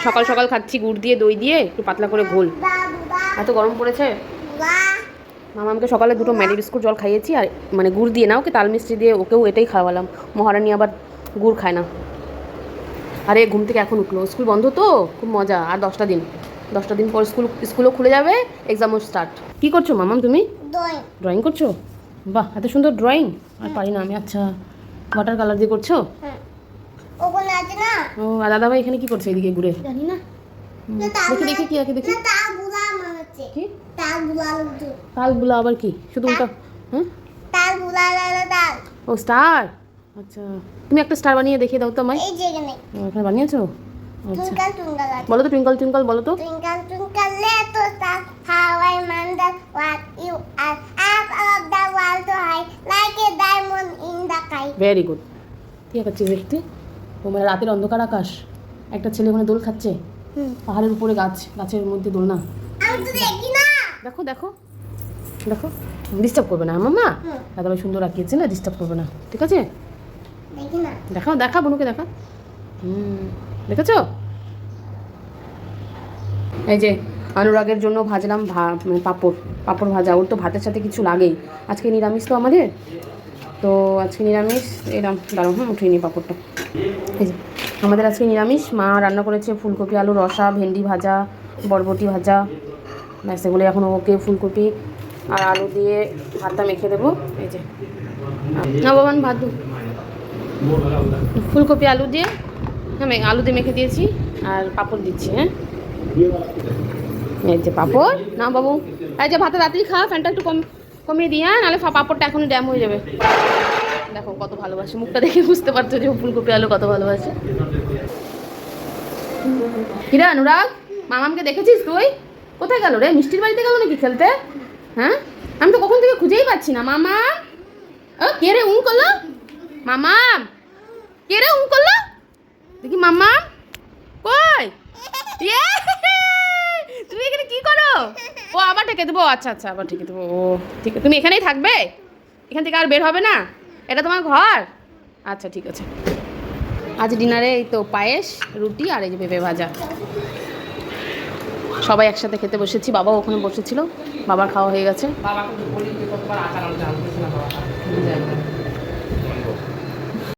সকাল সকাল খাচ্ছি গুড় দিয়ে দই দিয়ে একটু পাতলা করে ঘোল। এত গরম পড়েছে। মামামকে সকালে দুটো ম্যারি বিস্কুট জল খাইয়েছি আর মানে গুড় দিয়ে না, ওকে তাল মিষ্টি দিয়ে ওকেও এটাই খাওয়ালাম। মহারানী আবার গুড় খায় না। আরে ঘুম থেকে এখন উঠলো, স্কুল বন্ধ তো খুব মজা। আর 10টা দিন পর স্কুলও খুলে যাবে, এক্সামও স্টার্ট। কি করছো মামাম তুমি? ড্রয়িং করছো? বাহ, এত সুন্দর ড্রয়িং। আর পারি না আমি। আচ্ছা, ওয়াটার কালার দিয়ে করছো? ও, আর দাদা ভাই এখানে কি করছে এদিকে ঘুরে? জানি না। দেখি কি আছে দেখি। কি তালগুলা আবার কি? শুধু উল্টা। হ্যাঁ, ও স্টার। আচ্ছা, তুমি একটা স্টার বানিয়ে দেখিয়ে দাও তো আমায়। এখানে বানিয়েছো? আচ্ছা, বলো তো টুইঙ্কল টুইঙ্কল বলো তো। Very good. ঠিক আছে দেখতে। ও মানে রাতের অন্ধকার আকাশ, একটা ছেলে ওখানে দোল খাচ্ছে, পাহাড়ের উপরে গাছের মধ্যে দোলনা। দেখো দেখো দেখো, ডিস্টার্ব করবে না মামা। দাদাভাই সুন্দর আঁকিয়েছে না, ডিস্টার্ব করবে না, ঠিক আছে? দেখা বনুকে দেখা। দেখেছো? এই যে অনুরাগের জন্য ভাজলাম পাঁপড় ভাজা। ওর তো ভাতের সাথে কিছু লাগেই। আজকে নিরামিষ তো আমাদের, তো আজকে নিরামিষ। এরম দাঁড়াও, উঠিয়ে নিই পাঁপড়টা। এই যে আমাদের আজকে নিরামিষ। মা রান্না করেছে ফুলকপি আলু রসা, ভেন্ডি ভাজা, বরবটি ভাজা। ব্যাস, এগুলো এখন ওকে ফুলকপি আর আলু দিয়ে ভাতটা মেখে দেবো। এই যে নবমান ভাত ফুলকপি আলু দিয়ে, হ্যাঁ আলু দিয়ে মেখে দিয়েছি আর পাঁপড় দিচ্ছি। হ্যাঁ, এই যে পাঁপড় না বাবু। এই যে ভাতে রাত্রি খা, ফ্যানটা একটু কমিয়ে দিই। হ্যাঁ, নাহলে পাঁপড়টা এখনই ড্যাম হয়ে যাবে। দেখো কত ভালোবাসে, মুখটা দেখে বুঝতে পারছো যে ফুলকপি আলু কত ভালোবাসে। কিরা অনুরাগ, মামামকে দেখেছিস তুই? কোথায় গেল রে? মিষ্টির বাড়িতে গেল নাকি খেলতে? হ্যাঁ, আমি তো কখন থেকে খুঁজেই পাচ্ছি না। মামা, ও কে রে উঁ করলো? মামাম, কে রে উঁ করলো? দেখি মামাম কই? তুমি এখানে কি করো? ও আবার ঢেকে দেবো। আচ্ছা আচ্ছা, আবার ঢেকে দেবো। ও ঠিক আছে, তুমি এখানেই থাকবে? এখান থেকে আর বের হবে না? এটা তোমার ঘর? আচ্ছা ঠিক আছে। আজ ডিনারে এই তো পায়েস, রুটি আর এই যে পেঁপে ভাজা। সবাই একসাথে খেতে বসেছি। বাবাও ওখানে বসেছিল, বাবার খাওয়া হয়ে গেছে।